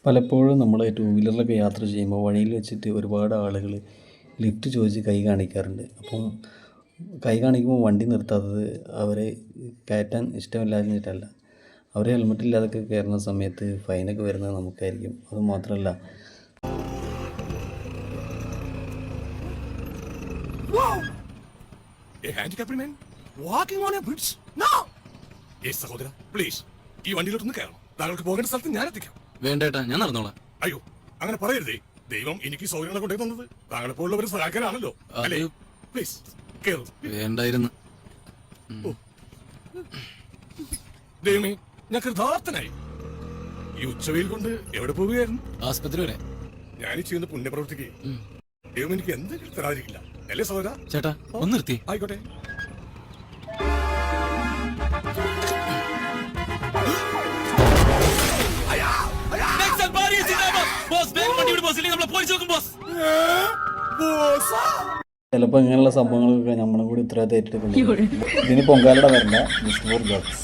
പലപ്പോഴും നമ്മൾ ടൂ വീലറിലൊക്കെ യാത്ര ചെയ്യുമ്പോൾ വഴിയിൽ വെച്ചിട്ട് ഒരുപാട് ആളുകൾ ലിഫ്റ്റ് ചോദിച്ച് കൈ കാണിക്കാറുണ്ട്. അപ്പം കൈ കാണിക്കുമ്പോൾ വണ്ടി നിർത്താത്തത് അവരെ കയറ്റാൻ ഇഷ്ടമില്ലാഞ്ഞിട്ടല്ല. അവർ ഹെൽമെറ്റ് ഇല്ലാതൊക്കെ കയറുന്ന സമയത്ത് ഫൈനൊക്കെ വരുന്നത് നമുക്കായിരിക്കും. അതുമാത്രമല്ല സഹോദര പ്ലീസ് ഈ വണ്ടിയിലോട്ടൊന്ന് കയറണം. താങ്കൾക്ക് പോകേണ്ട സ്ഥലത്ത് ഞാൻ എത്തിക്കാം. വേണ്ടേട്ടാ, ഞാൻ നടന്നോളാം. അയ്യോ അങ്ങനെ പറയരുതേ. ദൈവം എനിക്ക് സൗകര്യങ്ങളെ കൊണ്ടേ തന്നത് താങ്കളെപ്പോലുള്ളവരെ സഹായിക്കാനാണല്ലോ. അല്ലേ? പ്ലീസ് കേറൂ. വേണ്ടായിരുന്നു. ദൈവമേ, ഞാൻ കൃതാർത്ഥനായി. ഈ ഉച്ചവെയിൽ കൊണ്ട് എവിടെ പോവുകയായിരുന്നു? ആസ്പത്രി വരെ. ഞാൻ ഈ ചെയ്യുന്ന പുണ്യപ്രവൃത്തിക്ക് ദൈവം എനിക്ക് എന്തെങ്കിലും തരാതിരിക്കില്ല. അല്ലേ സഹോദര? ചേട്ടാ ഒന്ന് നിർത്തി. ആയിക്കോട്ടെ. ചിലപ്പോൾ ഇങ്ങനെയുള്ള സംഭവങ്ങളൊക്കെ നമ്മളെ കൂടി ഉത്തരവാദിത്തം ഏറ്റെടുക്കുന്നു. ഇതിന് പൊങ്കാലയുടെ വരണ്ട, മിസ്റ്റർ ജോക്സ്.